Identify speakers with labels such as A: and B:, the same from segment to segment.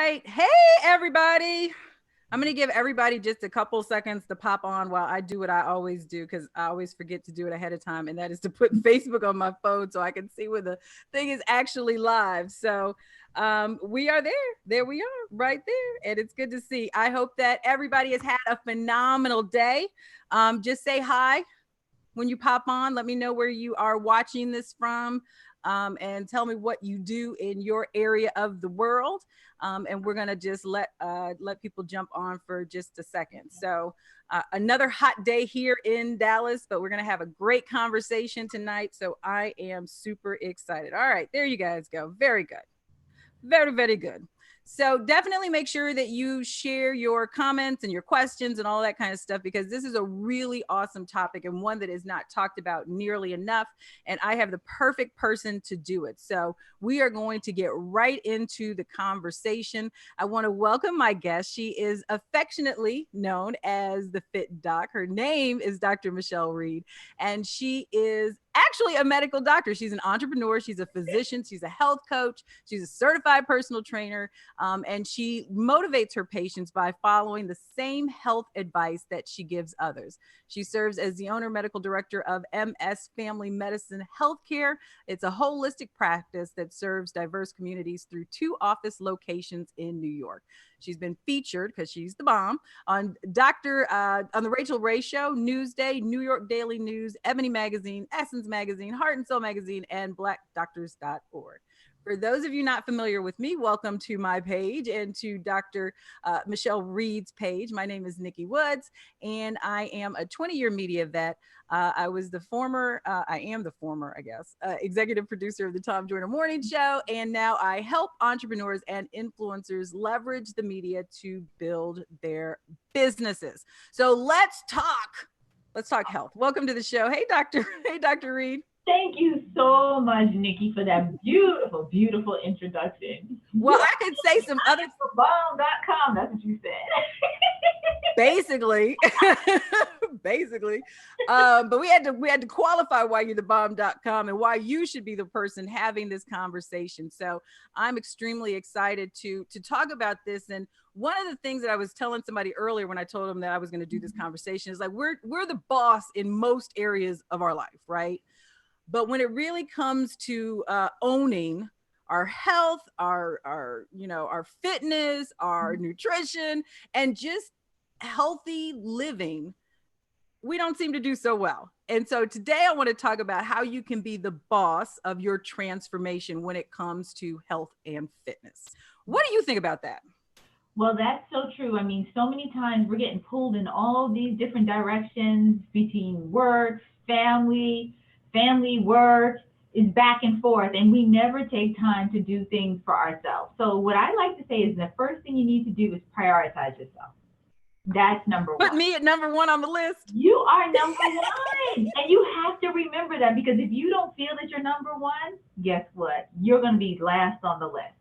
A: right. Hey, everybody. I'm going to give everybody just a couple seconds to pop on while I do what I always do, because I always forget to do it ahead of time. And that is to put Facebook on my phone so I can see when the thing is actually live. So we are there. There we are right there. And it's good to see. I hope that everybody has had a phenomenal day. Just say hi when you pop on. Let me know where you are watching this from. And tell me what you do in your area of the world. And we're gonna just let people jump on for just a second. So another hot day here in Dallas, but we're gonna have a great conversation tonight. So I am super excited. All right, there you guys go. Very good. Very, very good. So definitely make sure that you share your comments and your questions and all that kind of stuff, because this is a really awesome topic and one that is not talked about nearly enough. And I have the perfect person to do it. So we are going to get right into the conversation. I want to welcome my guest. She is affectionately known as the Fit Doc. Her name is Dr. Michelle Reed, and she is actually a medical doctor. She's an entrepreneur. She's a physician. She's a health coach. She's a certified personal trainer. And she motivates her patients by following the same health advice that she gives others. She serves as the owner medical director of MS Family Medicine Healthcare. It's a holistic practice that serves diverse communities through 2 office locations in New York. She's been featured, because she's the bomb, on on the Rachel Ray Show, Newsday, New York Daily News, Ebony Magazine, Essence Magazine, Heart and Soul Magazine, and BlackDoctors.org. For those of you not familiar with me, welcome to my page and to Dr. Michelle Reed's page. My name is Nikki Woods, and I am a 20-year media vet. I am the former, I guess, executive producer of the Tom Joyner Morning Show. And now I help entrepreneurs and influencers leverage the media to build their businesses. So let's talk health. Welcome to the show. Hey, Dr. Reed.
B: Thank you so much, Nikki, for that beautiful, beautiful introduction.
A: Well, I could say some other
B: Bomb.com. That's what you said.
A: Basically. But we had to qualify why you're the bomb.com and why you should be the person having this conversation. So I'm extremely excited to talk about this. And one of the things that I was telling somebody earlier when I told them that I was going to do this conversation is like, we're the boss in most areas of our life, right? But when it really comes to owning our health, our fitness, our nutrition, and just healthy living, we don't seem to do so well. And so today I want to talk about how you can be the boss of your transformation when it comes to health and fitness. What do you think about that?
B: Well, that's so true. I mean, so many times we're getting pulled in all these different directions between work, family, work is back and forth, and we never take time to do things for ourselves. So what I like to say is the first thing you need to do is prioritize yourself. That's number one.
A: Put me at number 1 on the list.
B: You are number 1. And you have to remember that, because if you don't feel that you're number 1, guess what? You're going to be last on the list.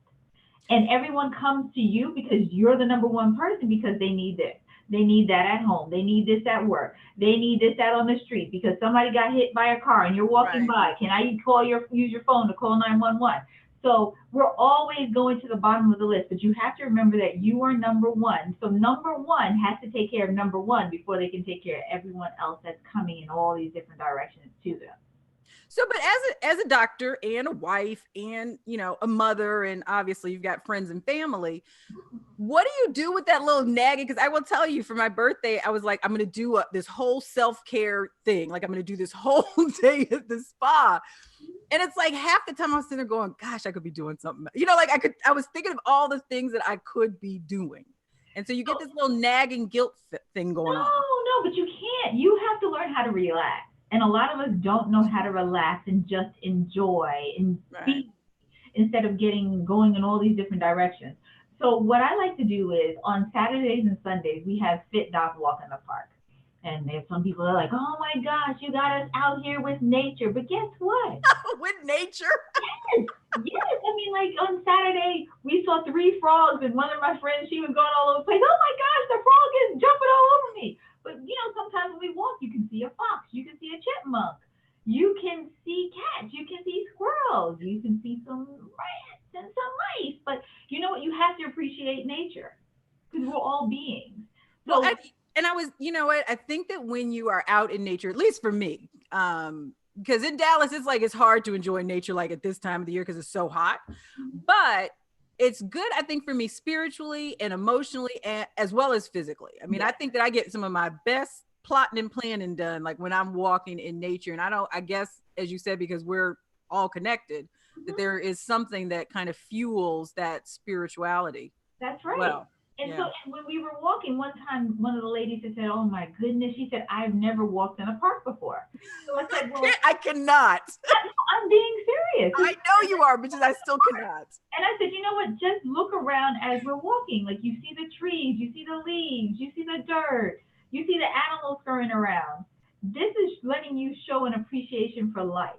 B: And everyone comes to you because you're the number 1 person, because they need this. They need that at home. They need this at work. They need this out on the street because somebody got hit by a car and you're walking by. Can I use your phone to call 911? So we're always going to the bottom of the list, but you have to remember that you are number 1. So number 1 has to take care of number 1 before they can take care of everyone else that's coming in all these different directions to them.
A: So, but as a doctor and a wife and, a mother, and obviously you've got friends and family, what do you do with that little nagging? Because I will tell you, for my birthday, I was like, I'm going to do this whole self-care thing. Like, I'm going to do this whole day at the spa. And it's like half the time I'm sitting there going, gosh, I could be doing something. I was thinking of all the things that I could be doing. And so you get this little nagging guilt thing going on.
B: No, but you can't. You have to learn how to relax. And a lot of us don't know how to relax and just enjoy and be, instead of going in all these different directions. So what I like to do is on Saturdays and Sundays, we have Fit Doc Walk in the Park. And there's some people that are like, oh my gosh, you got us out here with nature. But guess what?
A: With nature?
B: Yes. I mean, like on Saturday, we saw 3 frogs, and one of my friends, she was going all over the place. Oh my gosh, the frog is jumping all over me. But sometimes when we walk, you can see a fox, you can see a chipmunk, you can see cats, you can see squirrels, you can see some rats and some mice. But you know what? You have to appreciate nature because we're all beings.
A: Well,
B: So
A: and I was, you know what? I think that when you are out in nature, at least for me, because in Dallas, it's like it's hard to enjoy nature like at this time of the year because it's so hot. But it's good, I think, for me spiritually and emotionally, and as well as physically. I mean, I think that I get some of my best plotting and planning done like when I'm walking in nature. And I guess, as you said, because we're all connected, that there is something that kind of fuels that spirituality.
B: that's right.
A: Well,
B: And so
A: yeah.
B: and when we were walking one time, one of the ladies had said, "Oh my goodness," she said, "I've never walked in a park before." So I said, "Well,
A: I cannot.
B: I'm being serious."
A: I know you are, but I still cannot.
B: And I said, "You know what? Just look around as we're walking. Like you see the trees, you see the leaves, you see the dirt, you see the animals scurrying around. This is letting you show an appreciation for life.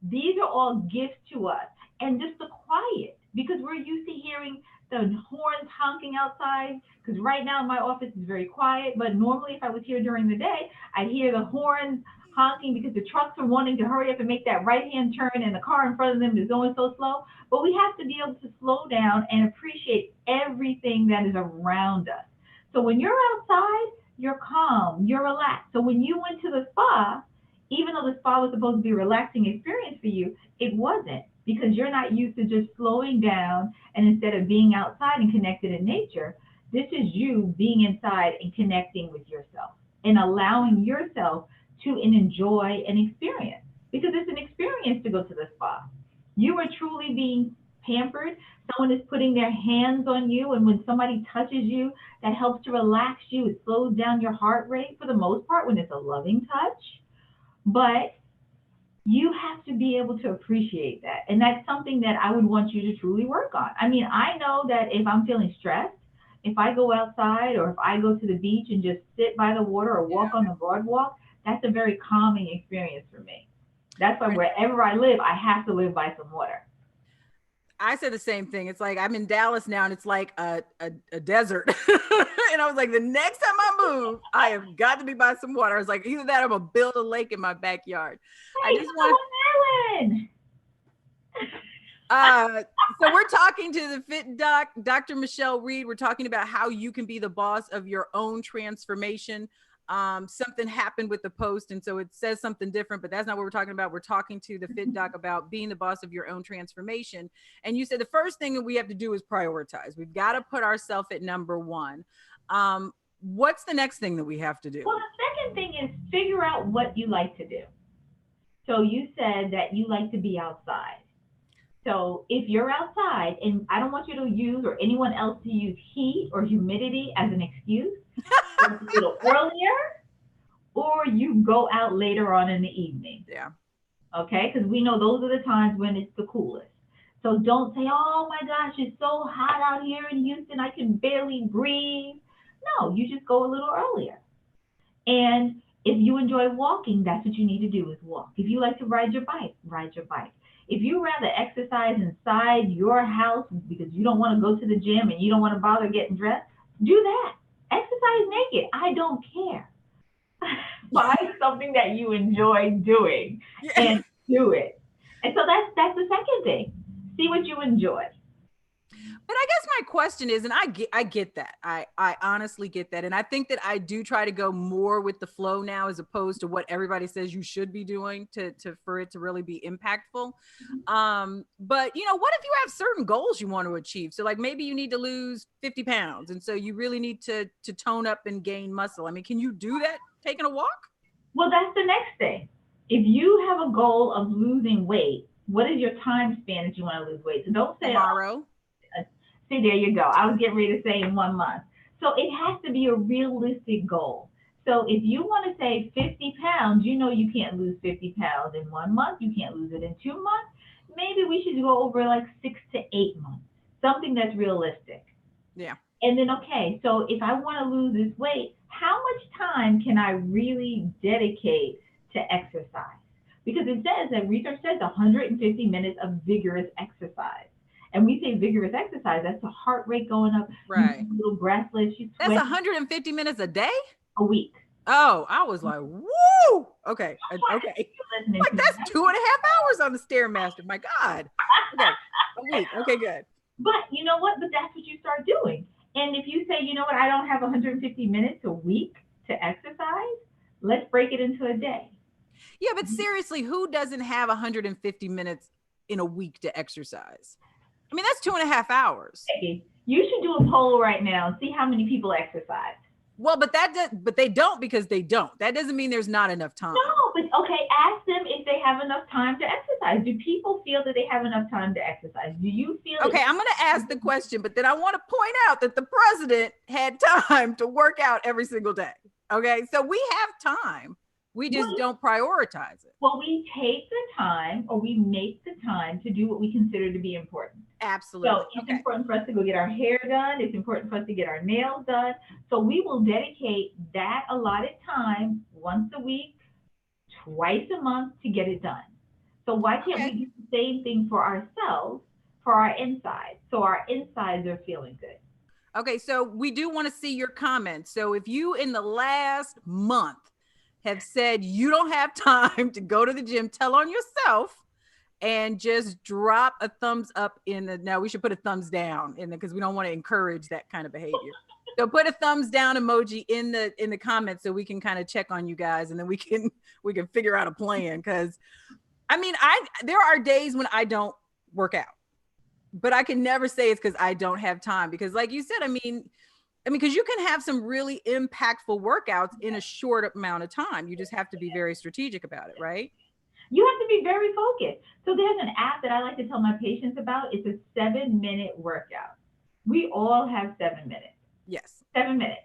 B: These are all gifts to us. And just the quiet, because we're used to hearing the horns honking outside. Because right now my office is very quiet, but normally if I was here during the day, I'd hear the horns honking because the trucks are wanting to hurry up and make that right hand turn and the car in front of them is going so slow. But we have to be able to slow down and appreciate everything that is around us. So when you're outside, you're calm, you're relaxed. So when you went to the spa, even though the spa was supposed to be a relaxing experience for you, it wasn't because you're not used to just slowing down and instead of being outside and connected in nature, this is you being inside and connecting with yourself and allowing yourself to enjoy an experience because it's an experience to go to the spa. You are truly being pampered. Someone is putting their hands on you, and when somebody touches you, that helps to relax you. It slows down your heart rate for the most part when it's a loving touch. But you have to be able to appreciate that. And that's something that I would want you to truly work on. I mean, I know that if I'm feeling stressed, if I go outside or if I go to the beach and just sit by the water or walk on the boardwalk, that's a very calming experience for me. That's why wherever I live, I have to live by some water.
A: I said the same thing. It's like I'm in Dallas now and it's like a desert. And I was like, the next time I move, I have got to be by some water. I was like, either that or I'm going to build a lake in my backyard. I
B: Hey,
A: just
B: come
A: want
B: on, Ellen.
A: so we're talking to the Fit Doc, Dr. Michelle Reed. We're talking about how you can be the boss of your own transformation. Something happened with the post, and so it says something different, but that's not what we're talking about. We're talking to the Fit Doc about being the boss of your own transformation. And you said the first thing that we have to do is prioritize. We've got to put ourselves at number one. What's the next thing that we have to do?
B: Well, the second thing is figure out what you like to do. So you said that you like to be outside. So if you're outside, and I don't want you to use or anyone else to use heat or humidity as an excuse, a little earlier, or you go out later on in the evening.
A: Yeah.
B: Okay, because we know those are the times when it's the coolest. So don't say, "Oh my gosh, it's so hot out here in Houston, I can barely breathe." No, you just go a little earlier. And if you enjoy walking, that's what you need to do is walk. If you like to ride your bike, ride your bike. If you rather exercise inside your house because you don't want to go to the gym and you don't want to bother getting dressed, do that. Exercise naked. I don't care. Find something that you enjoy doing and do it. And so that's the second thing. See what you enjoy.
A: But I guess my question is, and I get that. I honestly get that. And I think that I do try to go more with the flow now as opposed to what everybody says you should be doing to for it to really be impactful. But you know, what if you have certain goals you want to achieve? So like maybe you need to lose 50 pounds. And so you really need to tone up and gain muscle. I mean, can you do that taking a walk?
B: Well, that's the next thing. If you have a goal of losing weight, what is your time span that you want to lose weight? So don't say
A: Tomorrow.
B: See, there you go. I was getting ready to say in 1 month. So it has to be a realistic goal. So if you want to say 50 pounds, you know you can't lose 50 pounds in 1 month. You can't lose it in 2 months. Maybe we should go over like 6 to 8 months, something that's realistic.
A: Yeah.
B: And then, okay, so if I want to lose this weight, how much time can I really dedicate to exercise? Because it says that research says 150 minutes of vigorous exercise. And we say vigorous exercise, that's the heart rate going up.
A: Right.
B: You a little breathless. You
A: That's 150 minutes a day?
B: a week.
A: Oh, I was like, woo. Okay. Okay.
B: Listening
A: Like
B: to
A: that's
B: that.
A: 2.5 hours on the Stairmaster. My God. Okay. A week. Okay, good.
B: But you know what? But that's what you start doing. And if you say, you know what, I don't have 150 minutes a week to exercise, let's break it into a day.
A: Yeah, but seriously, who doesn't have 150 minutes in a week to exercise? I mean, that's 2.5 hours.
B: Hey, you should do a poll right now and see how many people exercise.
A: Well, but they don't because they don't. That doesn't mean there's not enough time.
B: No, but okay, ask them if they have enough time to exercise. Do people feel that they have enough time to exercise? Do you feel
A: Okay, I'm going to ask the question, but then I want to point out that the president had time to work out every single day. Okay, so we have time. We just don't prioritize it.
B: well, we take the time or we make the time to do what we consider to be important.
A: Absolutely.
B: So it's important for us to go get our hair done. It's important for us to get our nails done. So we will dedicate that allotted time once a week, twice a month to get it done. So why can't we do the same thing for ourselves, for our insides? So our insides are feeling good.
A: Okay, so we do want to see your comments. So if you in the last month have said you don't have time to go to the gym, tell on yourself and just drop a thumbs up in the, now we should put a thumbs down in the, because we don't want to encourage that kind of behavior. So put a thumbs down emoji in the comments so we can kind of check on you guys, and then we can figure out a plan. Because I mean, there are days when I don't work out, but I can never say it's because I don't have time. Because like you said, I mean, because you can have some really impactful workouts in a short amount of time. You just have to be very strategic about it, right?
B: You have to be very focused. So there's an app that I like to tell my patients about. It's a 7-minute workout. We all have 7 minutes.
A: Yes.
B: 7 minutes.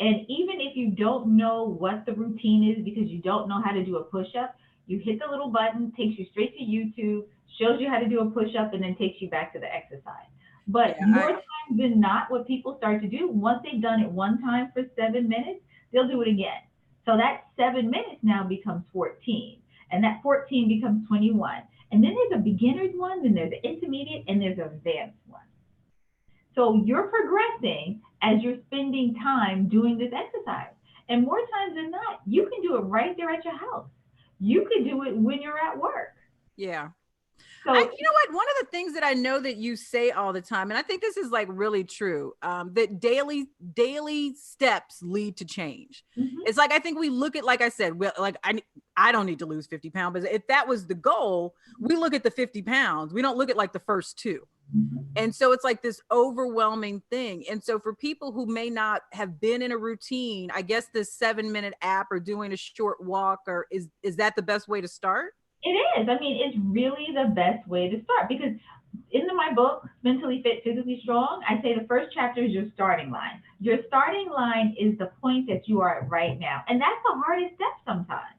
B: And even if you don't know what the routine is because you don't know how to do a push-up, you hit the little button, takes you straight to YouTube, shows you how to do a push-up, and then takes you back to the exercise. But more times than not, what people start to do, once they've done it one time for 7 minutes, they'll do it again. So that 7 minutes now becomes 14. And that 14 becomes 21. And then there's a beginner's one, then there's an intermediate, and there's an advanced one. So you're progressing as you're spending time doing this exercise. And more times than not, you can do it right there at your house. You could do it when you're at work.
A: Yeah. So, you know what? One of the things that I know that you say all the time, and I think this is like really true, that daily steps lead to change. Mm-hmm. It's like, I think we look at, like I said, like I don't need to lose 50 pounds, but if that was the goal, we look at the 50 pounds. We don't look at like the first two. Mm-hmm. And so it's like this overwhelming thing. And so for people who may not have been in a routine, I guess this 7-minute app or doing a short walk, or is that the best way to start?
B: It is. I mean, it's really the best way to start, because in my book, Mentally Fit, Physically Strong, I say the first chapter is your starting line. Your starting line is the point that you are at right now. And that's the hardest step sometimes.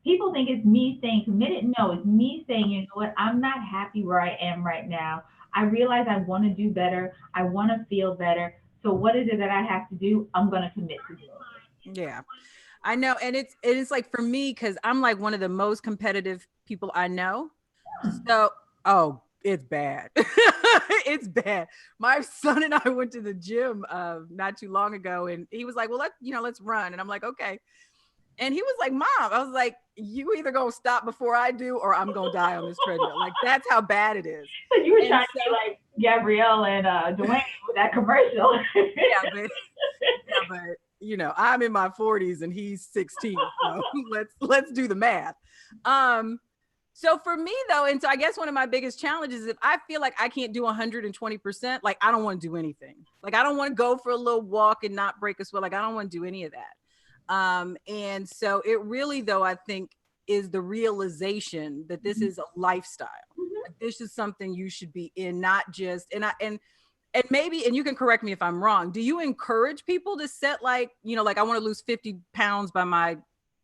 B: People think it's me saying committed. No, it's me saying, you know what, I'm not happy where I am right now. I realize I want to do better. I want to feel better. So what is it that I have to do? I'm going to commit to doing it.
A: Yeah. I know. And it's like, for me, because I'm like one of the most competitive people I know. So, it's bad. It's bad. My son and I went to the gym not too long ago, and he was like, well, let's run. And I'm like, okay. And he was like, Mom, I was like, you either gonna stop before I do, or I'm gonna die on this treadmill. Like, that's how bad it is.
B: So you were trying to be like Gabrielle and Dwayne with that commercial.
A: Yeah, but I'm in my 40s and he's 16. So let's do the math. So for me though, and so I guess one of my biggest challenges is if I feel like I can't do 120%, like I don't want to do anything. Like I don't want to go for a little walk and not break a sweat. Like I don't want to do any of that. And so it really though, I think, is the realization that this is a lifestyle. Mm-hmm. Like, this is something you should be in, not just, and maybe, and you can correct me if I'm wrong, do you encourage people to set like I want to lose 50 pounds by my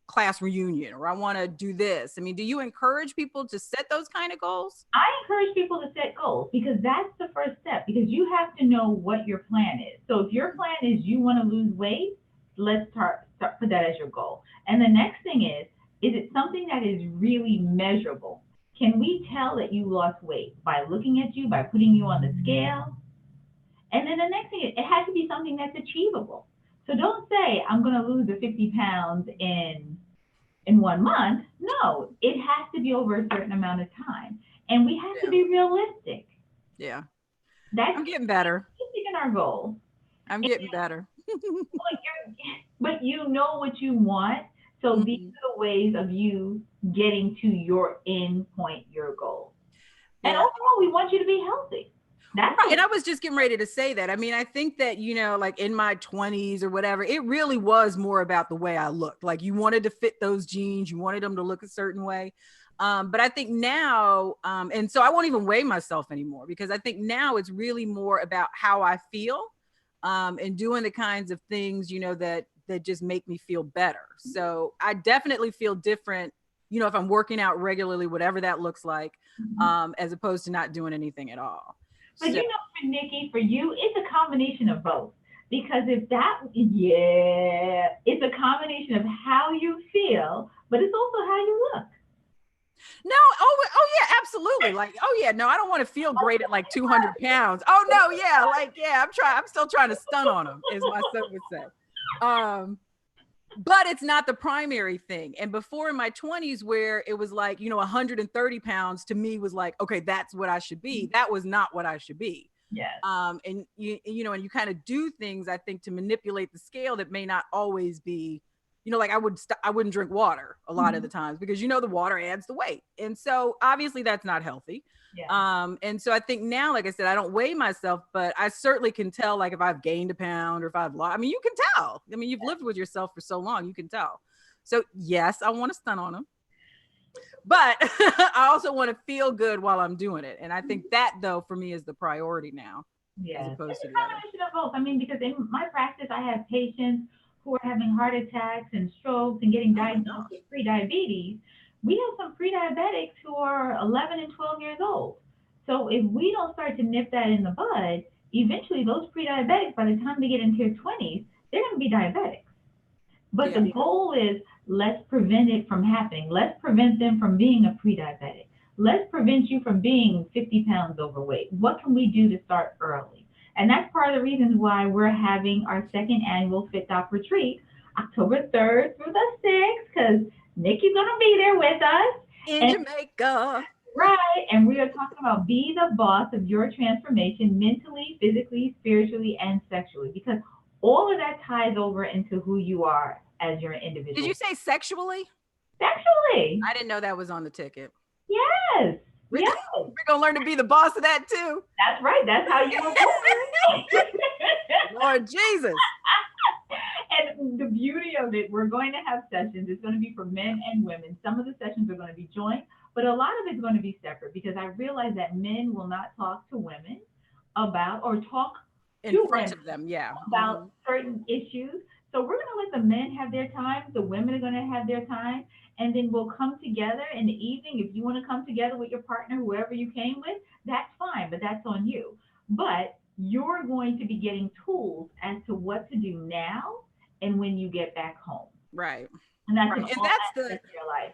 A: class reunion, or I want to do this? I mean, do you encourage people to set those kind of goals?
B: I encourage people to set goals, because that's the first step, because you have to know what your plan is. So if your plan is you want to lose weight, let's start put that as your goal. And the next thing is it something that is really measurable? Can we tell that you lost weight by looking at you, by putting you on the scale? And then the next thing is, it has to be something that's achievable. So don't say, I'm going to lose the 50 pounds in 1 month. No, it has to be over a certain amount of time. And we have to
A: Yeah.
B: be realistic.
A: Yeah.
B: That's
A: I'm getting better.
B: in our goal.
A: I'm getting better.
B: But you know what you want. So these
A: Mhm.
B: are the ways of you getting to your end point, your goal. And
A: Yeah.
B: overall, we want you to be healthy. That's
A: Right.
B: what
A: And I was just getting ready to say that. I mean, I think that, like in my 20s or whatever, it really was more about the way I looked. Like you wanted to fit those jeans, you wanted them to look a certain way. But I think now, and so I won't even weigh myself anymore because I think now it's really more about how I feel and doing the kinds of things, that just make me feel better. So I definitely feel different, if I'm working out regularly, whatever that looks like, as opposed to not doing anything at all.
B: But
A: So
B: for Nikki, for you, it's a combination of both. Because if that, yeah, it's a combination of how you feel, but it's also how you look.
A: no, oh yeah, absolutely. Like, oh yeah, no, I don't want to feel great at like 200 pounds. Oh no, yeah, like yeah, I'm still trying to stun on them, as my son would say. Um, but it's not the primary thing. And before in my 20s, where it was like, 130 pounds to me was like, okay, that's what I should be. That was not what I should be.
B: Yes.
A: And and you kind of do things, I think, to manipulate the scale that may not always be, like I wouldn't drink water a lot of the times because the water adds the weight, and so obviously that's not healthy.
B: Yeah.
A: And so I think now, like I said, I don't weigh myself, but I certainly can tell, like if I've gained a pound or if I've lost. I mean, you can tell. I mean, you've lived with yourself for so long, you can tell. So yes, I want to stun on them, but I also want to feel good while I'm doing it. And I think that, though, for me is the priority now, as
B: Yes.
A: opposed
B: It's
A: to
B: a
A: the other.
B: combination of both. I mean, because in my practice, I have patients who are having heart attacks and strokes and getting
A: Oh my
B: diagnosed
A: gosh.
B: with prediabetes. We have some prediabetics who are 11 and 12 years old. So if we don't start to nip that in the bud, eventually those prediabetics, by the time they get into their 20s, they're going to be diabetics. But
A: Yeah.
B: the goal is, let's prevent it from happening. Let's prevent them from being a pre-diabetic. Let's prevent you from being 50 pounds overweight. What can we do to start early? And that's part of the reasons why we're having our second annual Fit Doc Retreat, October 3rd through the 6th, because Nikki's going to be there with us.
A: In
B: And
A: Jamaica.
B: right, and we are talking about be the boss of your transformation mentally, physically, spiritually, and sexually, because all of that ties over into who you are as your
A: Did
B: individual.
A: you say sexually?
B: Sexually,
A: I didn't know that was on the ticket.
B: yes,
A: We're,
B: yes,
A: we're gonna learn to be the boss of that too.
B: that's right. That's how you were born.
A: Lord Jesus.
B: And the beauty of it, we're going to have sessions. It's going to be for men and women. Some of the sessions are going to be joint, but a lot of it's going to be separate because I realize that men will not talk to women about or talk
A: In
B: to
A: front
B: women
A: of them, yeah.
B: about certain issues. So we're going to let the men have their time, the women are going to have their time, and then we'll come together in the evening. If you want to come together with your partner, whoever you came with, that's fine, but that's on you. But you're going to be getting tools as to what to do now and when you get back home.
A: Right.
B: And that's in
A: Right. And
B: all
A: that's the
B: aspects of your life.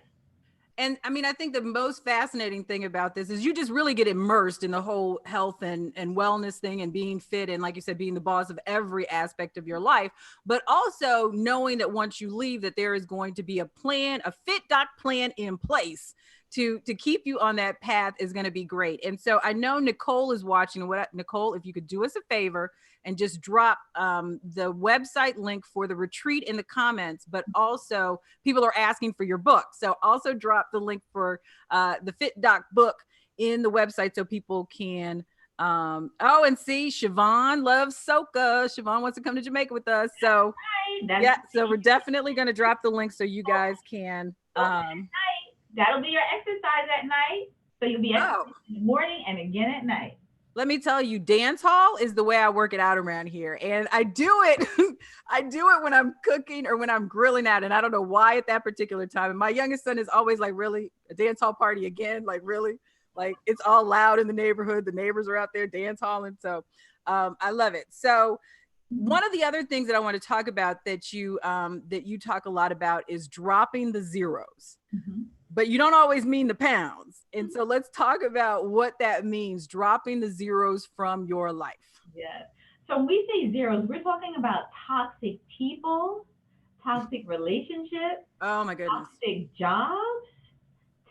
A: and I mean, I think the most fascinating thing about this is you just really get immersed in the whole health and wellness thing and being fit. And like you said, being the boss of every aspect of your life, but also knowing that once you leave, that there is going to be a plan, a Fit Doc plan in place to keep you on that path is going to be great. And so I know Nicole is watching. Nicole, if you could do us a favor and just drop the website link for the retreat in the comments, but also people are asking for your book. So also drop the link for the Fit Doc book in the website so people can and see Siobhan loves Soca. Siobhan wants to come to Jamaica with us. So yeah, so we're definitely going to drop the link so you guys can
B: that'll be your exercise at night. So you'll be exercising in the morning and again at night.
A: Let me tell you, dance hall is the way I work it out around here. And I do it. I do it when I'm cooking or when I'm grilling out. And I don't know why at that particular time. And my youngest son is always like, really? A dance hall party again? Like, really? Like, it's all loud in the neighborhood. The neighbors are out there dance halling. So I love it. So one of the other things that I want to talk about that you talk a lot about is dropping the zeros. Mm-hmm. But you don't always mean the pounds. And so let's talk about what that means, dropping the zeros from your life.
B: Yes. So when we say zeros, we're talking about toxic people, toxic relationships,
A: Oh my goodness.
B: toxic jobs,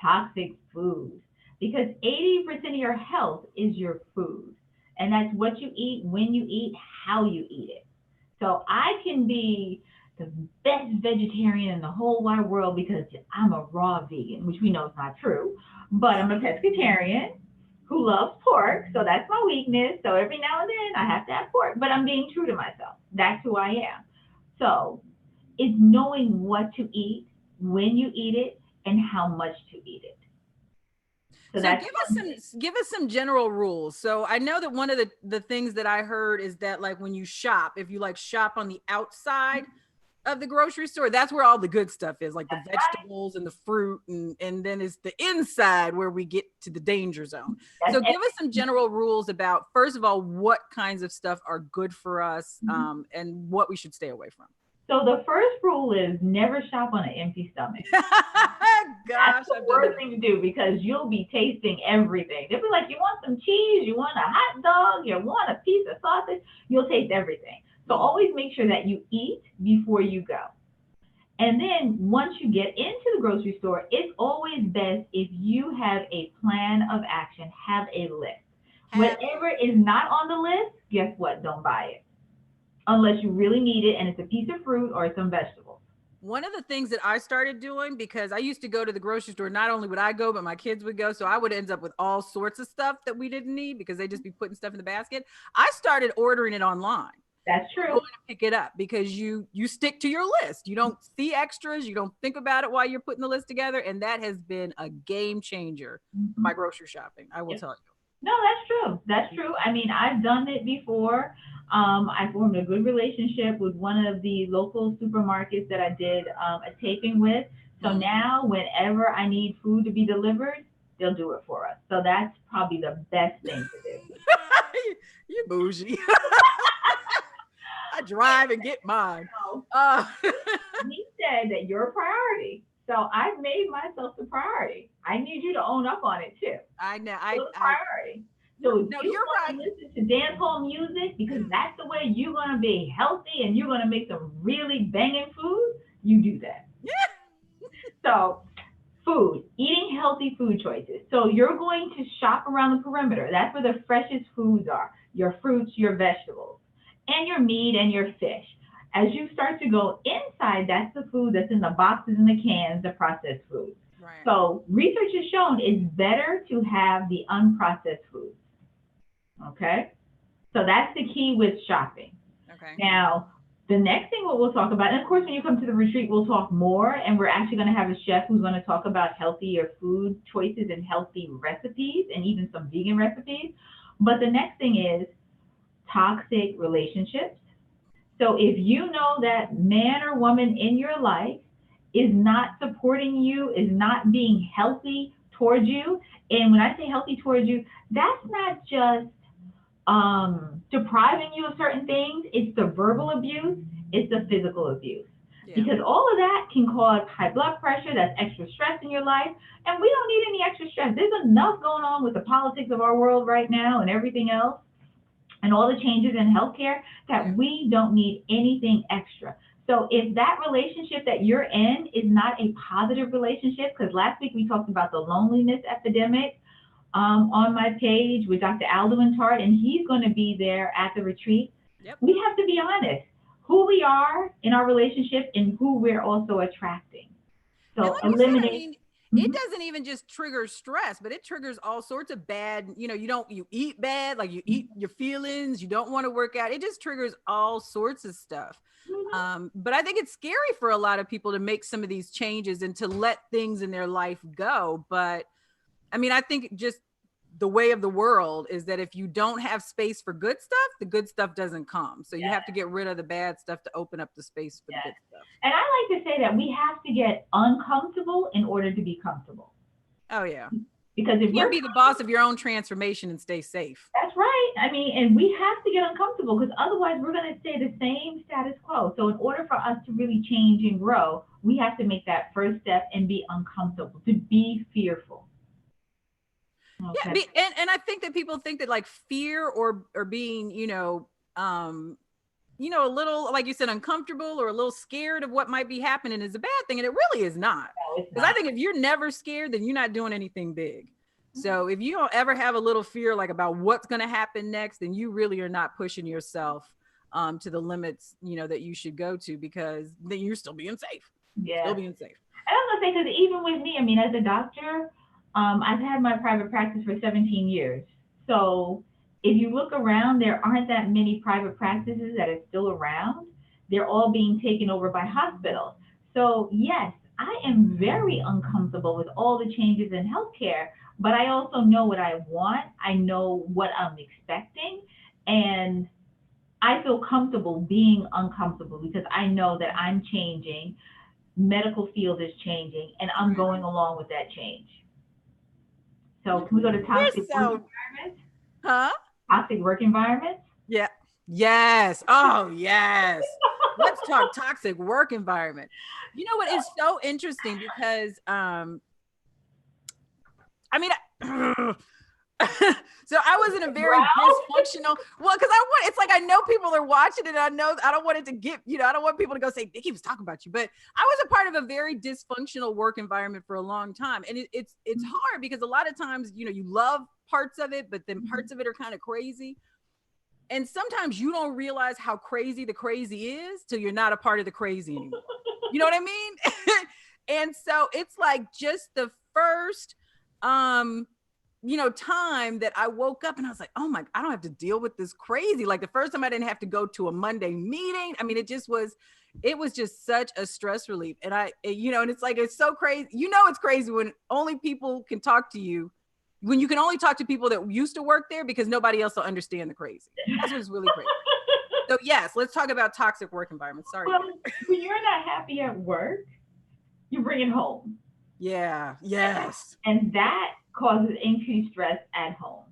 B: toxic food. Because 80% of your health is your food. And that's what you eat, when you eat, how you eat it. So I can be the best vegetarian in the whole wide world because I'm a raw vegan, which we know is not true. But I'm a pescatarian who loves pork, so that's my weakness. So every now and then I have to have pork, but I'm being true to myself. That's who I am. So it's knowing what to eat, when you eat it, and how much to eat it. So
A: So
B: that's
A: give us some general rules. So I know that one of the things that I heard is that like when you shop, if you like shop on the outside of the grocery store, that's where all the good stuff is, like the vegetables and the fruit, and then it's the inside where we get to the danger zone. So give us some general rules about, first of all, what kinds of stuff are good for us, and what we should stay away from.
B: So the first rule is never shop on an empty stomach.
A: Gosh,
B: that's the worst thing to do because you'll be tasting everything. They'll be like, you want some cheese, you want a hot dog, you want a piece of sausage, you'll taste everything. So always make sure that you eat before you go. And then once you get into the grocery store, it's always best if you have a plan of action, have a list. Whatever is not on the list, guess what? Don't buy it. Unless you really need it and it's a piece of fruit or some vegetables.
A: One of the things that I started doing, because I used to go to the grocery store, not only would I go, but my kids would go. So I would end up with all sorts of stuff that we didn't need because they just be putting stuff in the basket. I started ordering it online.
B: That's true.
A: Going to pick it up because you stick to your list. You don't see extras. You don't think about it while you're putting the list together. And that has been a game changer for my grocery shopping. I will tell you.
B: No, that's true. That's true. I mean, I've done it before. I formed a good relationship with one of the local supermarkets that I did a taping with. So now, whenever I need food to be delivered, they'll do it for us. So that's probably the best thing to do.
A: You bougie. I drive and get mine.
B: He said that you're a priority. So I've made myself the priority. I need you to own up on it too.
A: I know.
B: Priority. So
A: no,
B: you're right. Listen to dance hall music because that's the way you're gonna be healthy and you're gonna make some really banging food. You do that. Yeah. So food, eating healthy food choices. So you're going to shop around the perimeter. That's where the freshest foods are. Your fruits, your vegetables, and your meat and your fish. As you start to go inside, that's the food that's in the boxes and the cans, the processed foods. Right. So research has shown it's better to have the unprocessed foods. Okay? So that's the key with shopping. Okay. Now, the next thing what we'll talk about, and of course when you come to the retreat, we'll talk more, and we're actually going to have a chef who's going to talk about healthier food choices and healthy recipes and even some vegan recipes. But the next thing is toxic relationships. So if you know that man or woman in your life is not supporting you, is not being healthy towards you, and when I say healthy towards you, that's not just depriving you of certain things, it's the verbal abuse, it's the physical abuse. Yeah. Because all of that can cause high blood pressure, that's extra stress in your life, and we don't need any extra stress. There's enough going on with the politics of our world right now and everything else, and all the changes in healthcare that we don't need anything extra. So if that relationship that you're in is not a positive relationship, because last week we talked about the loneliness epidemic on my page with Dr. Alduin Tart, and he's going to be there at the retreat. Yep. We have to be honest, who we are in our relationship and who we're also attracting. So
A: like eliminate. It doesn't even just trigger stress, but it triggers all sorts of bad, you eat bad, like you eat your feelings, you don't want to work out. It just triggers all sorts of stuff. But I think it's scary for a lot of people to make some of these changes and to let things in their life go. But I mean, I think just the way of the world is that if you don't have space for good stuff, the good stuff doesn't come. So you have to get rid of the bad stuff to open up the space for the good stuff.
B: And I like to say that we have to get uncomfortable in order to be comfortable.
A: Oh, yeah.
B: Because if
A: you can't be the boss of your own transformation and stay safe.
B: That's right. I mean, and we have to get uncomfortable because otherwise we're going to stay the same status quo. So in order for us to really change and grow, we have to make that first step and be uncomfortable, to be fearful.
A: Okay. Yeah, and I think that people think that like fear or being, you know, a little, like you said, uncomfortable or a little scared of what might be happening is a bad thing. And it really is not.
B: No, it's
A: Because
B: not.
A: I think if you're never scared, then you're not doing anything big. So if you don't ever have a little fear like about what's going to happen next, then you really are not pushing yourself to the limits, you know, that you should go to, because then you're still being safe.
B: Yeah.
A: Still being safe.
B: And I was gonna say, because even with me, I mean, as a doctor, I've had my private practice for 17 years. So if you look around, there aren't that many private practices that are still around. They're all being taken over by hospitals. So yes, I am very uncomfortable with all the changes in healthcare, but I also know what I want. I know what I'm expecting, and I feel comfortable being uncomfortable because I know that I'm changing, medical field is changing, and I'm going along with that change. So can we go to toxic
A: You're
B: work
A: so,
B: environments?
A: huh?
B: Toxic work environments?
A: Yeah. Yes. Oh, yes. Let's talk toxic work environment. You know what is so interesting, because I mean so I was in a very dysfunctional, well, because I want, it's like I know people are watching it, and I know I don't want it to get, you know, I don't want people to go say Nikki was talking about you, but I was a part of a very dysfunctional work environment for a long time. And it's hard because a lot of times, you know, you love parts of it, but then parts of it are kind of crazy. And sometimes you don't realize how crazy the crazy is till you're not a part of the crazy anymore. You know what I mean? And so it's like just the first, you know, time that I woke up and I was like, oh my, I don't have to deal with this crazy. Like the first time I didn't have to go to a Monday meeting. I mean, it was just such a stress relief. And you know, and it's like, it's so crazy. You know, it's crazy when only people can talk to you, when you can only talk to people that used to work there, because nobody else will understand the crazy. That's what's really crazy. So yes, let's talk about toxic work environments. Sorry.
B: Well, when you're not happy at work, you bring it home.
A: Yeah. Yes.
B: And that causes increased stress at home.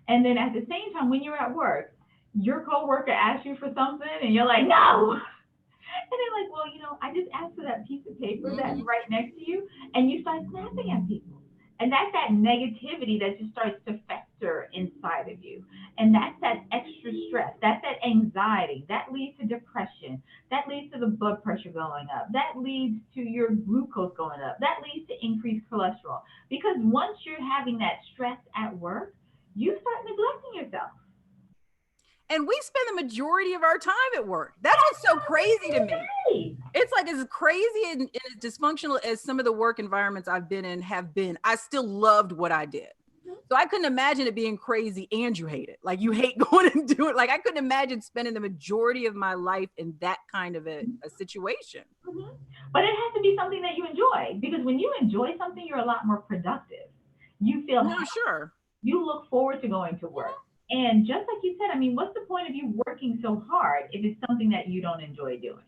B: And then at the same time, when you're at work, your coworker asks you for something and you're like, no. And they're like, well, you know, I just asked for that piece of paper that's right next to you. And you start snapping at people. And that's that negativity that just starts to fester inside of you. And that's that extra stress. That's that anxiety. That leads to depression. That leads to the blood pressure going up. That leads to your glucose going up. That leads to increased cholesterol. Because once you're having that stress at work, you start neglecting yourself.
A: And we spend the majority of our time at work. That's what's so crazy to me. It's like as crazy and as dysfunctional as some of the work environments I've been in have been, I still loved what I did. So I couldn't imagine it being crazy and you hate it. Like you hate going and doing it. Like I couldn't imagine spending the majority of my life in that kind of a situation.
B: But it has to be something that you enjoy, because when you enjoy something, you're a lot more productive. You feel
A: No, sure.
B: You look forward to going to work. And just like you said, I mean, what's the point of you working so hard if it's something that you don't enjoy doing?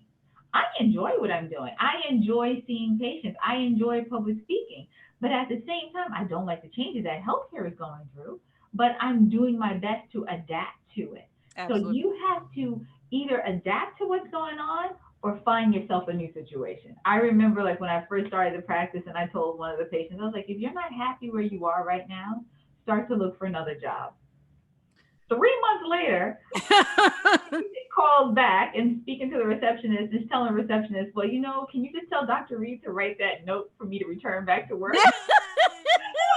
B: I enjoy what I'm doing. I enjoy seeing patients. I enjoy public speaking. But at the same time, I don't like the changes that healthcare is going through, but I'm doing my best to adapt to it. Absolutely. So you have to either adapt to what's going on or find yourself a new situation. I remember like when I first started the practice and I told one of the patients, I was like, if you're not happy where you are right now, start to look for another job. 3 months later, he calls back and speaking to the receptionist, is telling the receptionist, well, you know, can you just tell Dr. Reed to write that note for me to return back to work? I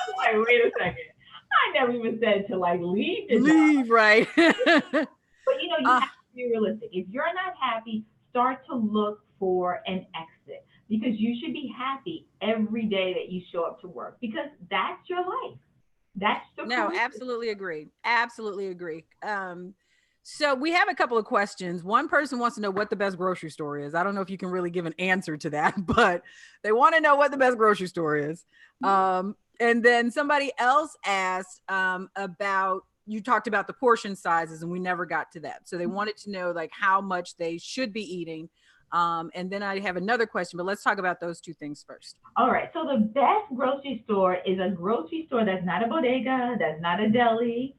B: was like, wait a second. I never even said to like leave the
A: job. Right.
B: But you know, you have to be realistic. If you're not happy, start to look for an exit, because you should be happy every day that you show up to work, because that's your life. That's the
A: no, absolutely agree. Absolutely agree. So we have a couple of questions. One person wants to know what the best grocery store is. I don't know if you can really give an answer to that, but they want to know what the best grocery store is. And then somebody else asked about, you talked about the portion sizes and we never got to that. So they wanted to know like how much they should be eating. And then I have another question, but let's talk about those two things first.
B: All right. So the best grocery store is a grocery store that's not a bodega, that's not a deli.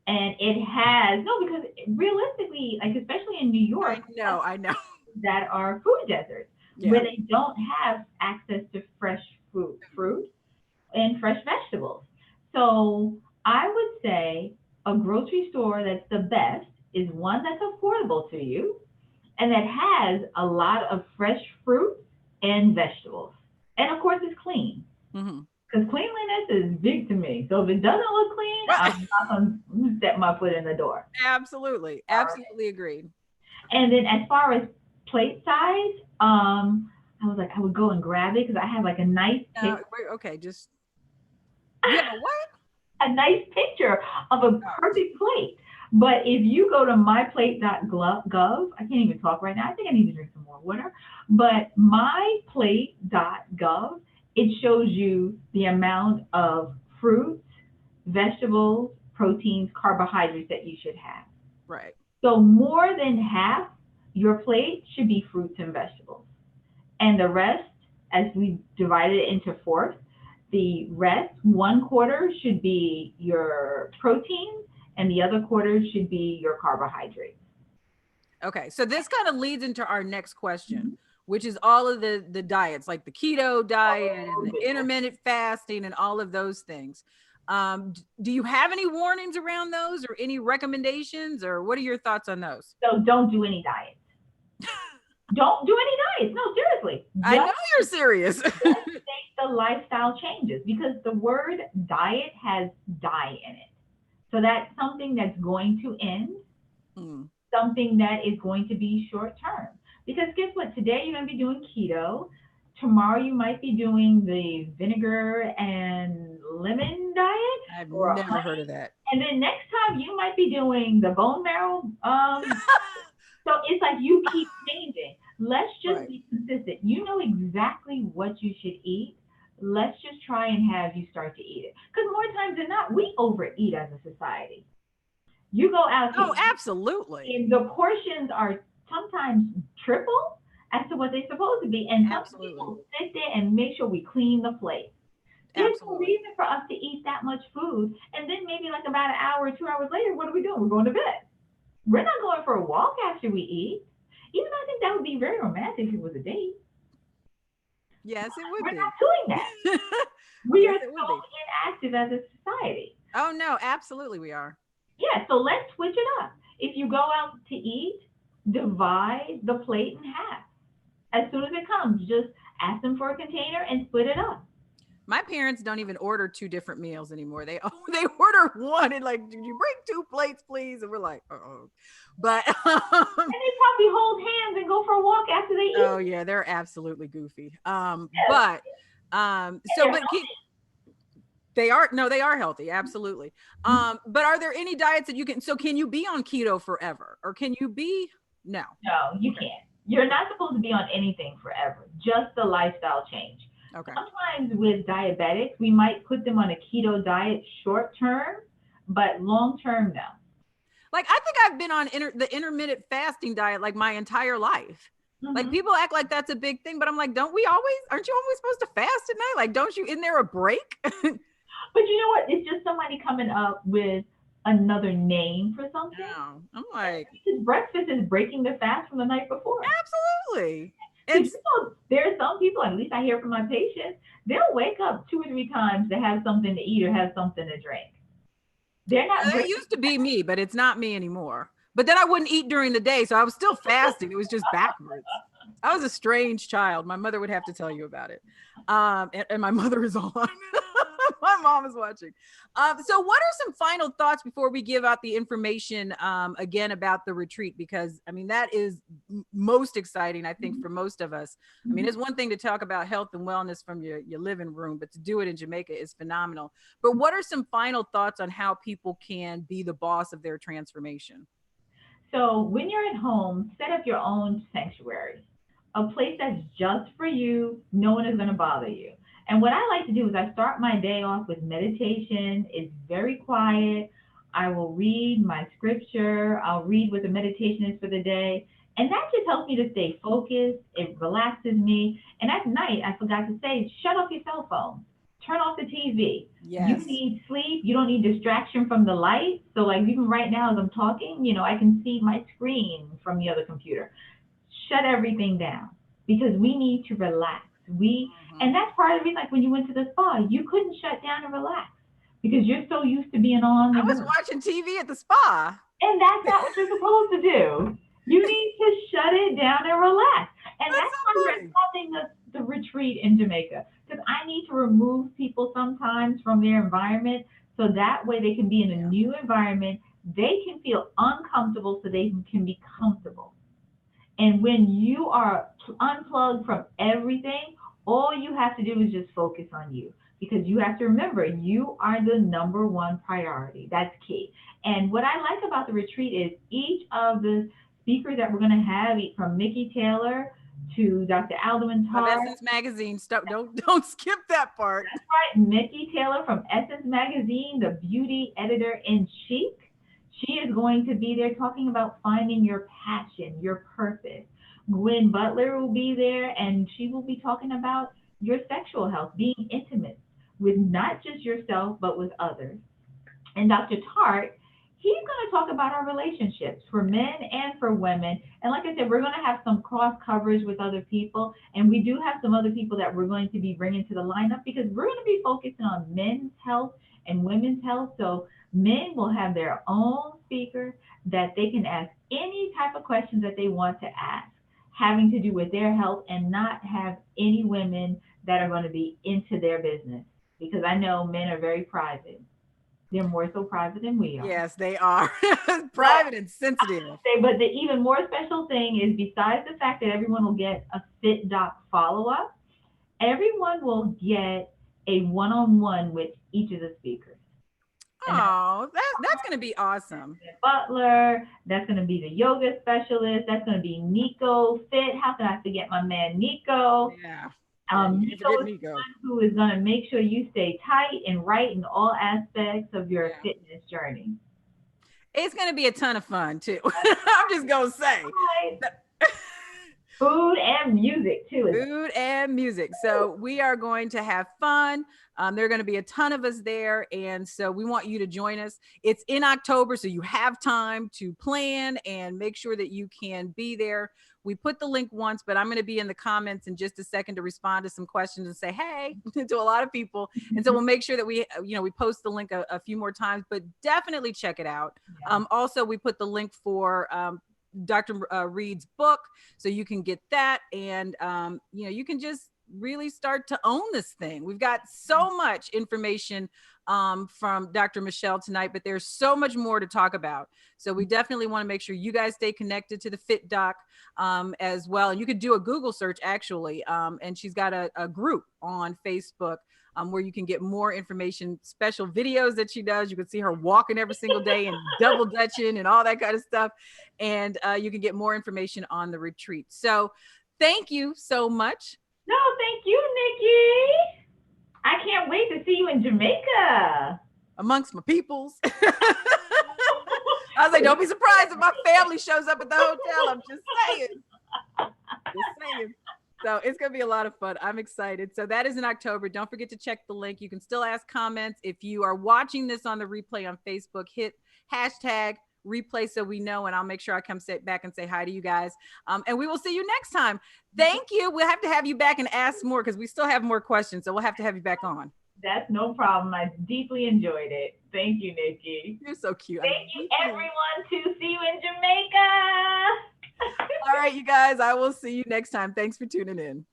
B: And it has, no, because realistically, like especially in New York,
A: I know
B: that are food deserts where they don't have access to fresh fruit and fresh vegetables. So I would say a grocery store that's the best is one that's affordable to you and that has a lot of fresh fruit and vegetables. And of course, it's clean.
A: Mm-hmm.
B: Because cleanliness is big to me. So if it doesn't look clean,
A: Right.
B: I'm not going to step my foot in the door.
A: Absolutely. Absolutely agreed.
B: And then as far as plate size, I was like, I would go and grab it because I have like a nice picture,
A: Okay, just you have a what?
B: a nice picture of a perfect plate. But if you go to myplate.gov, I can't even talk right now. I think I need to drink some more water. But myplate.gov, it shows you the amount of fruits, vegetables, proteins, carbohydrates that you should have.
A: Right.
B: So more than half your plate should be fruits and vegetables. And the rest, as we divided it into fourths, the rest, 1/4 should be your protein, and the other quarter should be your carbohydrates.
A: Okay, so this kind of leads into our next question, which is all of the diets, like the keto diet and the intermittent fasting and all of those things. Do you have any warnings around those or any recommendations, or what are your thoughts on those?
B: So don't do any diets. Don't do any diets. No, seriously.
A: I know you're serious.
B: Just make the lifestyle changes because the word diet has die in it. So that's something that's going to end, something that is going to be short term. Because guess what? Today you're going to be doing keto. Tomorrow you might be doing the vinegar and lemon diet.
A: I've never heard of that.
B: And then next time you might be doing the bone marrow. So it's like you keep changing. Let's just be consistent. You know exactly what you should eat. Let's just try and have you start to eat it. Because more times than not, we overeat as a society. You go out.
A: Oh, absolutely.
B: And the portions are sometimes triple as to what they're supposed to be. And some people sit there and make sure we clean the plate. There's no reason for us to eat that much food. And then maybe like about an hour or 2 hours later, what are we doing? We're going to bed. We're not going for a walk after we eat. Even though I think that would be very romantic if it was a date.
A: Yes, it would be.
B: We're not doing that. We are so inactive as a society.
A: Oh, no, absolutely we are.
B: Yeah, so let's switch it up. If you go out to eat, divide the plate in half. As soon as it comes, just ask them for a container and split it up.
A: My parents don't even order 2 different meals anymore. They order one and like, "Did you bring 2 plates, please?" And we're like, "Uh-oh." But
B: and they probably hold hands and go for a walk after they eat.
A: Oh yeah, they're absolutely goofy. They are healthy, absolutely. But are there any diets that you can? So can you be on keto forever, or can you be? No,
B: you can't. You're not supposed to be on anything forever. Just the lifestyle change.
A: Okay.
B: Sometimes with diabetics, we might put them on a keto diet short term, but long term, no.
A: Like I think I've been on the intermittent fasting diet like my entire life. Like people act like that's a big thing, but I'm like, aren't you always supposed to fast at night? Like, isn't there a break?
B: But you know what? It's just somebody coming up with another name for something.
A: No, I'm like,
B: breakfast is breaking the fast from the night before.
A: Absolutely.
B: And there are some people, at least I hear from my patients, they'll wake up 2 or 3 times to have something to eat or have something to drink. They're not.
A: It used to be me, but it's not me anymore. But then I wouldn't eat during the day, so I was still fasting. It was just backwards. I was a strange child. My mother would have to tell you about it. And my mother is on. My mom is watching. So what are some final thoughts before we give out the information again about the retreat? Because I mean, that is most exciting, I think, for most of us. I mean, it's one thing to talk about health and wellness from your living room, but to do it in Jamaica is phenomenal. But what are some final thoughts on how people can be the boss of their transformation?
B: So when you're at home, set up your own sanctuary, a place that's just for you. No one is going to bother you. And what I like to do is I start my day off with meditation. It's very quiet. I will read my scripture. I'll read what the meditation is for the day. And that just helps me to stay focused. It relaxes me. And at night, I forgot to say, shut off your cell phone. Turn off the TV.
A: Yes.
B: You need sleep. You don't need distraction from the light. So like even right now as I'm talking, I can see my screen from the other computer. Shut everything down because we need to relax. And that's part of it. Like when you went to the spa, you couldn't shut down and relax because you're so used to being on.
A: I was watching TV at the spa.
B: And that's not what you're supposed to do. You need to shut it down and relax. And
A: That's
B: that's why
A: so
B: we're
A: funny.
B: having the retreat in Jamaica. Because I need to remove people sometimes from their environment so that way they can be in a
A: Yeah.
B: new environment. They can feel uncomfortable so they can be comfortable. And when you are unplugged from everything, all you have to do is just focus on you. Because you have to remember, you are the number one priority. That's key. And what I like about the retreat is each of the speakers that we're going to have, from Mickey Taylor to Dr. Alderman
A: Of
B: Tarr.
A: Essence Magazine. Stop. Don't skip that part.
B: That's right, Mickey Taylor from Essence Magazine, the beauty editor in chief. She is going to be there talking about finding your passion, your purpose. Gwen Butler will be there, and she will be talking about your sexual health, being intimate with not just yourself, but with others. And Dr. Tart, he's going to talk about our relationships for men and for women. And like I said, we're going to have some cross coverage with other people. And we do have some other people that we're going to be bringing to the lineup because we're going to be focusing on men's health and women's health. So men will have their own speaker that they can ask any type of questions that they want to ask having to do with their health and not have any women that are going to be into their business because I know men are very private. They're more so private than we are.
A: Yes, they are.
B: But
A: Private and sensitive.
B: but the even more special thing is besides the fact that everyone will get a fit doc follow up, everyone will get a one on one with each of the speakers. And that's
A: Oh, that's gonna be awesome.
B: the butler, that's going to be the yoga specialist, that's going to be Nico Fit. How can I forget my man Nico?
A: Yeah. Yeah, you can't
B: Nico
A: forget
B: is the
A: Nico.
B: one who is going to make sure you stay tight and right in all aspects of your
A: Yeah.
B: fitness journey.
A: It's gonna be a ton of fun too. I'm just gonna say.
B: Right. Food and music too.
A: Food and music. So we are going to have fun. There are going to be a ton of us there. And so we want you to join us. It's in October, so you have time to plan and make sure that you can be there. We put the link once, but I'm going to be in the comments in just a second to respond to some questions and say, hey, to a lot of people. And so we'll make sure that we post the link a few more times, but definitely check it out. Also, we put the link for Dr. Reed's book, so you can get that, and you can just really start to own this thing. We've got so much information from Dr. Michelle tonight, but there's so much more to talk about. So we definitely want to make sure you guys stay connected to the Fit Doc as well. And you could do a Google search actually, and she's got a group on Facebook where you can get more information, special videos that she does. You can see her walking every single day and double dutching and all that kind of stuff. And you can get more information on the retreat. So thank you so much.
B: No, thank you, Nikki. I can't wait to see you in Jamaica.
A: Amongst my peoples. I was like, don't be surprised if my family shows up at the hotel. I'm just saying. Just saying. So it's going to be a lot of fun. I'm excited. So that is in October. Don't forget to check the link. You can still ask comments. If you are watching this on the replay on Facebook, hit hashtag replay so we know, and I'll make sure I come sit back and say hi to you guys. And we will see you next time. Thank you. We'll have to have you back and ask more because we still have more questions. So we'll have to have you back on.
B: That's no problem. I deeply enjoyed it. Thank you, Nikki.
A: You're so cute.
B: Thank you, everyone, to see you in Jamaica.
A: All right, you guys, I will see you next time. Thanks for tuning in.